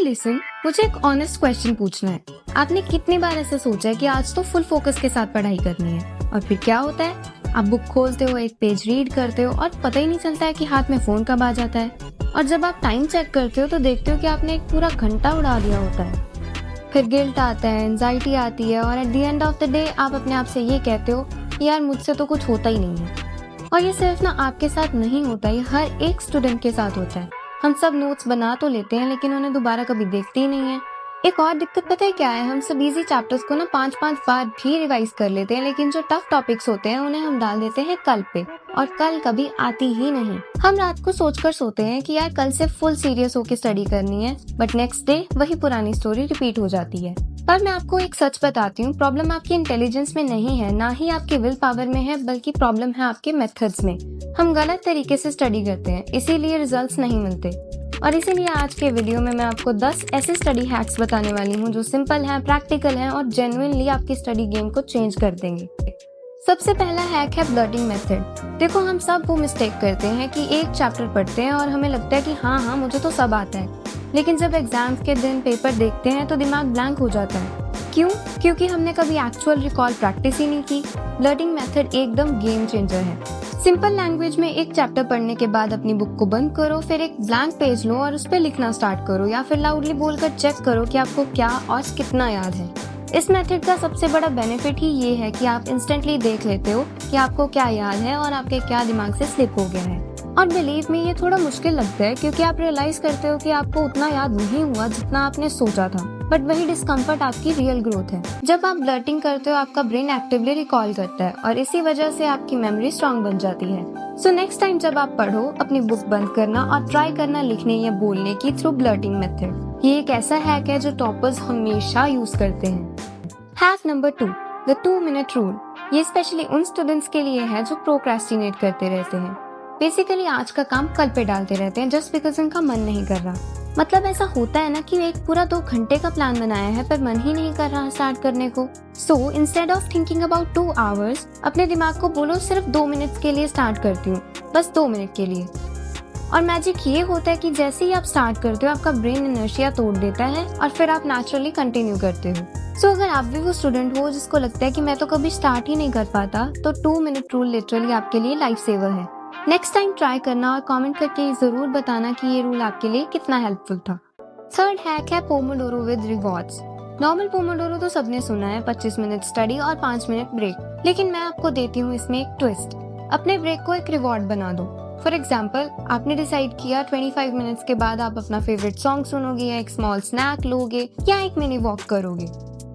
Listen, मुझे एक honest question पूछना है। आपने कितनी बार ऐसा सोचा है कि आज तो फुल फोकस के साथ पढ़ाई करनी है, और फिर क्या होता है, आप बुक खोलते हो, एक पेज रीड करते हो और पता ही नहीं चलता है कि हाथ में फोन कब आ जाता है। और जब आप टाइम चेक करते हो तो देखते हो कि आपने एक पूरा घंटा उड़ा दिया होता है। फिर गिल्ट आता है, एंजाइटी आती है, और at the end of the day आप अपने आप से ये कहते हो कि यार मुझसे तो कुछ होता ही नहीं है। और ये सिर्फ ना आपके साथ नहीं होता, ये हर एक स्टूडेंट के साथ होता है। हम सब नोट्स बना तो लेते हैं लेकिन उन्हें दोबारा कभी देखते ही नहीं है। एक और दिक्कत पता है क्या है, हम सब इजी चैप्टर्स को ना 5-5 बार भी रिवाइज कर लेते हैं, लेकिन जो टफ टॉपिक्स होते हैं उन्हें हम डाल देते हैं कल पे, और कल कभी आती ही नहीं। हम रात को सोचकर सोते हैं कि यार कल से फुल सीरियस होकर स्टडी करनी है, बट नेक्स्ट डे वही पुरानी स्टोरी रिपीट हो जाती है। पर मैं आपको एक सच बताती हूँ, प्रॉब्लम आपकी इंटेलिजेंस में नहीं है, ना ही आपके विल पावर में है, बल्कि प्रॉब्लम है आपके मेथड्स में। हम गलत तरीके से स्टडी करते हैं, इसीलिए रिजल्ट्स नहीं मिलते। और इसीलिए आज के वीडियो में मैं आपको 10 ऐसे स्टडी हैक्स बताने वाली हूँ जो सिंपल हैं, प्रैक्टिकल हैं और जेन्युइनली आपकी स्टडी गेम को चेंज कर देंगे। सबसे पहला हैक है ब्लर्टिंग मेथड। देखो, हम सब वो मिस्टेक करते हैं कि एक चैप्टर पढ़ते हैं और हमें लगता है कि हाँ मुझे तो सब आता है, लेकिन जब एग्जाम्स के दिन पेपर देखते हैं तो दिमाग ब्लैंक हो जाता है। क्यों? क्योंकि हमने कभी एक्चुअल रिकॉल प्रैक्टिस ही नहीं की। ब्लर्टिंग मेथड एकदम गेम चेंजर है। सिंपल लैंग्वेज में एक चैप्टर पढ़ने के बाद अपनी बुक को बंद करो, फिर एक ब्लैंक पेज लो और उस पर लिखना स्टार्ट करो, या फिर लाउडली बोलकर चेक करो कि आपको क्या और कितना याद है। इस मेथड का सबसे बड़ा बेनिफिट ही ये है कि आप इंस्टेंटली देख लेते हो कि आपको क्या याद है और आपके क्या दिमाग से स्लिप हो गया है। और बिलीव में ये थोड़ा मुश्किल लगता है, क्योंकि आप रियलाइज करते हो कि आपको उतना याद नहीं हुआ जितना आपने सोचा था, बट वही डिस्कम्फर्ट आपकी रियल ग्रोथ है। जब आप ब्लर्टिंग करते हो आपका ब्रेन एक्टिवली रिकॉल करता है और इसी वजह से आपकी मेमोरी स्ट्रांग बन जाती है। सो नेक्स्ट टाइम जब आप पढ़ो, अपनी बुक बंद करना और ट्राई करना लिखने या बोलने की थ्रू ब्लर्टिंग मेथड। ये एक ऐसा हैक है जो टॉपर्स हमेशा यूज करते हैं। Hack number 2, the 2 minute rule. ये स्पेशली उन स्टूडेंट्स के लिए है जो प्रोक्रेस्टिनेट करते रहते हैं। बेसिकली आज का काम कल पे डालते रहते हैं जस्ट बिकॉज उनका मन नहीं कर रहा। मतलब ऐसा होता है ना कि एक पूरा 2 घंटे का प्लान बनाया है पर मन ही नहीं कर रहा स्टार्ट करने को। So instead of thinking about 2 hours, अपने दिमाग को बोलो सिर्फ 2 मिनट के लिए स्टार्ट करती हूँ, बस 2 मिनट के लिए। और मैजिक ये होता है कि जैसे ही आप स्टार्ट करते हो आपका ब्रेन इनर्शिया तोड़ देता है और फिर आप नेचुरली कंटिन्यू करते हो। सो अगर आप भी वो स्टूडेंट हो जिसको लगता है कि मैं तो कभी स्टार्ट ही नहीं कर पाता, तो 2 मिनट रूल लिटरली आपके लिए लाइफ सेवर है। नेक्स्ट टाइम ट्राई करना और कमेंट करके जरूर बताना कि ये रूल आपके लिए कितना हेल्पफुल था। थर्ड हैक है Pomodoro with rewards. Normal Pomodoro तो सबने सुना है, 25 मिनट स्टडी और 5 मिनट ब्रेक, लेकिन मैं आपको देती हूँ इसमें एक ट्विस्ट। अपने ब्रेक को एक रिवॉर्ड बना दो। फॉर एग्जाम्पल, आपने डिसाइड किया 25 मिनट्स के बाद आप अपना फेवरेट सॉन्ग सुनोगे, या एक स्मॉल स्नैक लोगे, या एक मिनी वॉक करोगे।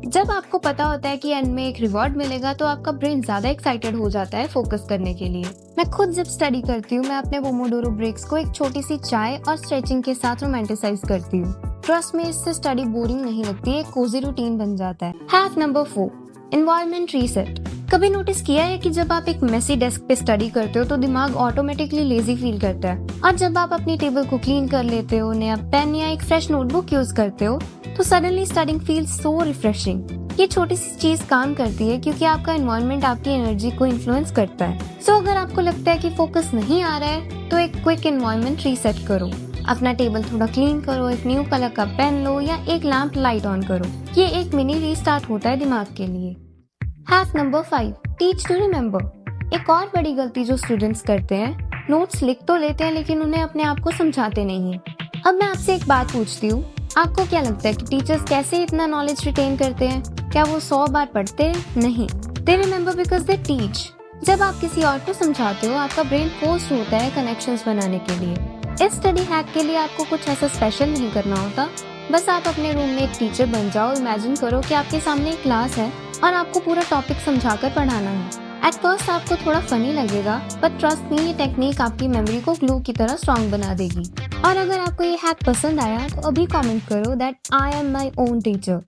जब आपको पता होता है कि एंड में एक रिवॉर्ड मिलेगा तो आपका ब्रेन ज्यादा एक्साइटेड हो जाता है फोकस करने के लिए। मैं खुद जब स्टडी करती हूँ, मैं अपने पोमोडोरो ब्रेक्स को एक छोटी सी चाय और स्ट्रेचिंग के साथ रोमांटिसाइज करती हूँ। ट्रस्ट में, इससे स्टडी बोरिंग नहीं लगती, एक कोजी रूटीन बन जाता है। Hack number 4, environment reset. कभी नोटिस किया है कि जब आप एक मेसी डेस्क पे स्टडी करते हो तो दिमाग ऑटोमेटिकली लेजी फील करता है, और जब आप अपनी टेबल को क्लीन कर लेते हो, नया पेन या एक फ्रेश नोटबुक यूज करते हो, तो suddenly studying feels so refreshing. ये छोटी सी चीज काम करती है क्योंकि आपका एनवायरनमेंट आपकी एनर्जी को इन्फ्लुएंस करता है। सो अगर आपको लगता है कि फोकस नहीं आ रहा है तो एक क्विक एनवायरनमेंट रीसेट करो। अपना टेबल थोड़ा क्लीन करो, एक न्यू कलर का पेन लो, या एक लैंप लाइट ऑन करो। ये एक मिनी रीस्टार्ट होता है दिमाग के लिए। Hack number 5, teach to remember. एक और बड़ी गलती जो स्टूडेंट्स करते हैं, नोट्स लिख तो लेते हैं लेकिन उन्हें अपने आप को समझाते नहीं है। अब मैं आपसे एक बात पूछती हूँ, आपको क्या लगता है कि टीचर्स कैसे इतना नॉलेज रिटेन करते हैं? क्या वो 100 बार पढ़ते हैं? नहीं, दे रिमेम्बर बिकॉज दे टीच। जब आप किसी और को समझाते हो, आपका ब्रेन फोर्स होता है कनेक्शंस बनाने के लिए। इस स्टडी हैक के लिए आपको कुछ ऐसा स्पेशल नहीं करना होता, बस आप अपने रूम में एक टीचर बन जाओ। इमेजिन करो कि आपके सामने एक क्लास है और आपको पूरा टॉपिक समझाकर पढ़ाना है। एट फर्स्ट आपको थोड़ा फनी लगेगा, बट ट्रस्ट मी, ये टेक्निक आपकी मेमोरी को ग्लू की तरह स्ट्रॉन्ग बना देगी। और अगर आपको ये हैक पसंद आया तो अभी कमेंट करो that I am my own teacher.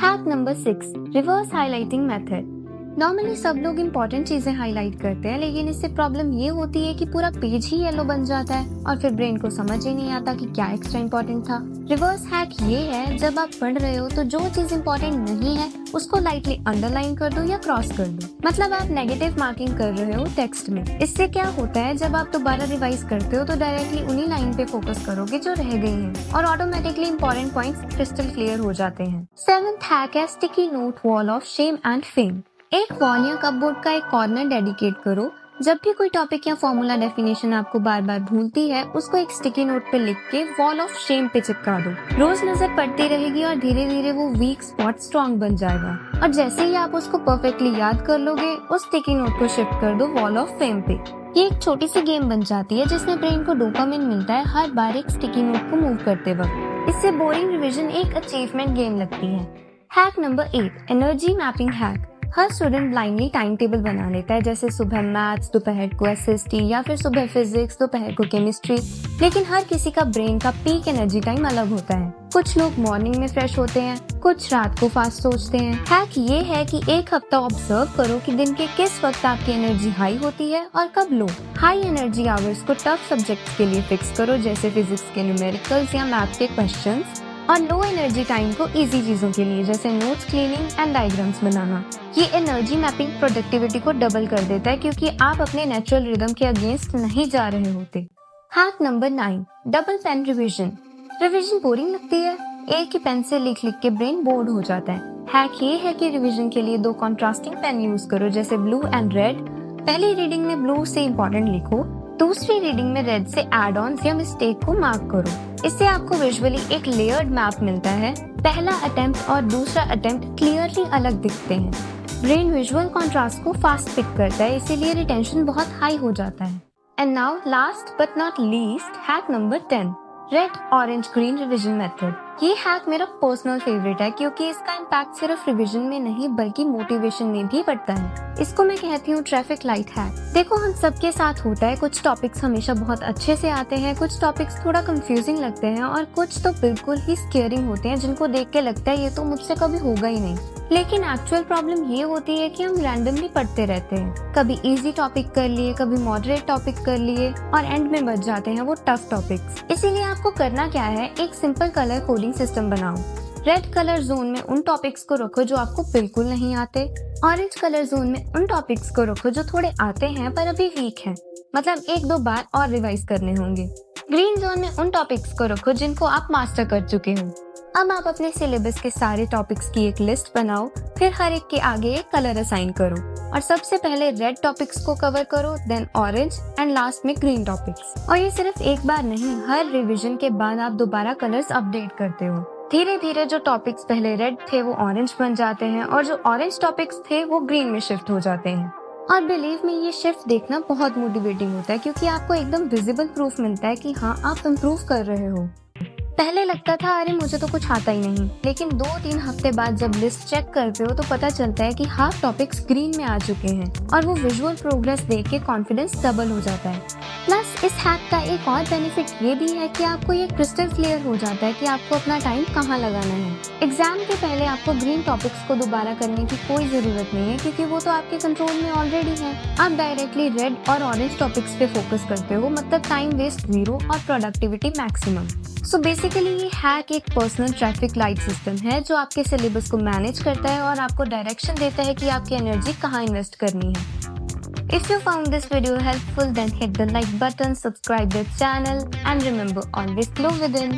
Hack number 6, reverse highlighting method. Normally सब लोग इम्पोर्टेंट चीजें हाईलाइट करते हैं, लेकिन इससे प्रॉब्लम ये होती है कि पूरा पेज ही येलो बन जाता है और फिर ब्रेन को समझ ही नहीं आता कि क्या एक्स्ट्रा इम्पोर्टेंट था। रिवर्स हैक ये है, जब आप पढ़ रहे हो तो जो चीज इम्पोर्टेंट नहीं है उसको लाइटली अंडरलाइन कर दो या क्रॉस कर दो। मतलब आप नेगेटिव मार्किंग कर रहे हो टेक्स्ट में। इससे क्या होता है, जब आप दोबारा रिवाइज करते हो तो डायरेक्टली उन्हीं लाइन पे फोकस करोगे जो रह गई हैं और automatically important points crystal clear हो जाते हैं। 7th हैक है sticky note wall of shame and fame. एक वॉल या कपबोर्ड का एक कॉर्नर डेडिकेट करो। जब भी कोई टॉपिक या फॉर्मूला डेफिनेशन आपको बार बार भूलती है, उसको एक स्टिकी नोट पे लिख के वॉल ऑफ शेम पे चिपका दो। रोज नजर पड़ती रहेगी और धीरे धीरे वो वीक स्पॉट स्ट्रॉन्ग बन जाएगा और जैसे ही आप उसको परफेक्टली याद कर लोगे, उस स्टिकी नोट को शिफ्ट कर दो वॉल ऑफ फेम पे। ये एक छोटी सी गेम बन जाती है जिसमें ब्रेन को डोपामिन मिलता है हर बार एक स्टिकी नोट को मूव करते वक्त। इससे बोरिंग रिविजन एक अचीवमेंट गेम लगती है। Hack number 8, energy mapping hack. हर स्टूडेंट ब्लाइंडली टाइम टेबल बना लेता है, जैसे सुबह मैथ्स, दोपहर को एसएसटी या फिर सुबह फिजिक्स, दोपहर को केमिस्ट्री। लेकिन हर किसी का ब्रेन का पीक एनर्जी टाइम अलग होता है। कुछ लोग मॉर्निंग में फ्रेश होते हैं, कुछ रात को फास्ट सोचते हैं। हैक ये है कि एक हफ्ता ऑब्जर्व करो कि दिन के किस वक्त आपकी एनर्जी हाई होती है और कब लो। हाई एनर्जी आवर्स को टफ सब्जेक्ट्स के लिए फिक्स करो, जैसे फिजिक्स के न्यूमेरिकल्स या मैथ के क्वेश्चंस, और लो एनर्जी टाइम को इजी चीजों के लिए, जैसे नोट्स क्लीनिंग एंड डायग्राम्स बनाना। ये एनर्जी मैपिंग प्रोडक्टिविटी को डबल कर देता है क्योंकि आप अपने नेचुरल रिदम के अगेंस्ट नहीं जा रहे होते। Hack number 9, double pen revision. Revision boring लगती है, एक ही पेन से लिख लिख के ब्रेन बोर्ड हो जाता है। हैक ये है कि रिविजन के लिए 2 कॉन्ट्रास्टिंग पेन यूज करो, जैसे ब्लू एंड रेड। पहली रीडिंग में ब्लू से इम्पोर्टेंट लिखो, दूसरी रीडिंग में रेड से एड ऑन्स या मिस्टेक को मार्क करो। इससे आपको विजुअली एक लेयर्ड मैप मिलता है। पहला अटेम्प्ट और दूसरा अटेम्प्ट क्लियरली अलग दिखते हैं। ब्रेन विजुअल कॉन्ट्रास्ट को फास्ट पिक करता है, इसीलिए रिटेंशन बहुत हाई हो जाता है। And now last but not least, hack number 10, red orange green revision method. ये हैक मेरा पर्सनल फेवरेट है क्योंकि इसका इम्पैक्ट सिर्फ रिविजन में नहीं बल्कि मोटिवेशन में भी पड़ता है। इसको मैं कहती हूँ ट्रैफिक लाइट हैक। देखो, हम सबके साथ होता है, कुछ टॉपिक्स हमेशा बहुत अच्छे से आते हैं, कुछ टॉपिक्स थोड़ा कंफ्यूजिंग लगते हैं और कुछ तो बिल्कुल ही स्केयरिंग होते हैं जिनको देख के लगता है ये तो मुझसे कभी होगा ही नहीं। लेकिन एक्चुअल प्रॉब्लम ये होती है कि हम रैंडमली पढ़ते रहते हैं। कभी इजी टॉपिक कर लिए, कभी मॉडरेट टॉपिक कर लिए और एंड में बच जाते हैं वो टफ टॉपिक्स। इसीलिए आपको करना क्या है, एक सिंपल कलर कोडिंग सिस्टम बनाओ। रेड कलर जोन में उन टॉपिक्स को रखो जो आपको बिल्कुल नहीं आते, ऑरेंज कलर जोन में उन टॉपिक्स को रखो जो थोड़े आते हैं पर अभी वीक हैं, मतलब 1-2 बार और रिवाइज करने होंगे। ग्रीन जोन में उन टॉपिक्स को रखो जिनको आप मास्टर कर चुके हो। अब आप अपने सिलेबस के सारे टॉपिक्स की एक लिस्ट बनाओ, फिर हर एक के आगे एक कलर असाइन करो और सबसे पहले रेड टॉपिक्स को कवर करो, देन ऑरेंज एंड लास्ट में ग्रीन टॉपिक्स। और ये सिर्फ एक बार नहीं, हर रिवीजन के बाद आप दोबारा कलर्स अपडेट करते हो। धीरे धीरे जो टॉपिक्स पहले रेड थे वो ऑरेंज बन जाते हैं और जो ऑरेंज टॉपिक्स थे वो ग्रीन में शिफ्ट हो जाते हैं। और बिलीव में ये शिफ्ट देखना बहुत मोटिवेटिंग होता है क्योंकि आपको एकदम विजिबल प्रूफ मिलता है कि हाँ, आप इम्प्रूव कर रहे हो। पहले लगता था अरे मुझे तो कुछ आता ही नहीं, लेकिन 2-3 हफ्ते बाद जब लिस्ट चेक करते हो तो पता चलता है कि हाफ टॉपिक्स ग्रीन में आ चुके हैं और वो विजुअल प्रोग्रेस देख के कॉन्फिडेंस डबल हो जाता है। प्लस इस हैक का एक और बेनिफिट ये भी है कि आपको ये क्रिस्टल क्लियर हो जाता है कि आपको अपना टाइम कहाँ लगाना है। एग्जाम के पहले आपको ग्रीन टॉपिक्स को दोबारा करने की कोई जरूरत नहीं है क्योंकि वो तो आपके कंट्रोल में ऑलरेडी है। आप डायरेक्टली रेड और ऑरेंज टॉपिक्स पे फोकस करते हो, मतलब टाइम वेस्ट 0 और प्रोडक्टिविटी मैक्सिमम। सो बेसिकली ये हैक एक पर्सनल ट्रैफिक लाइट सिस्टम है जो आपके सिलेबस को मैनेज करता है और आपको डायरेक्शन देता है कि आपकी एनर्जी कहाँ इन्वेस्ट करनी है। If you found this video helpful, then hit the like button, subscribe the channel and remember, always glow within.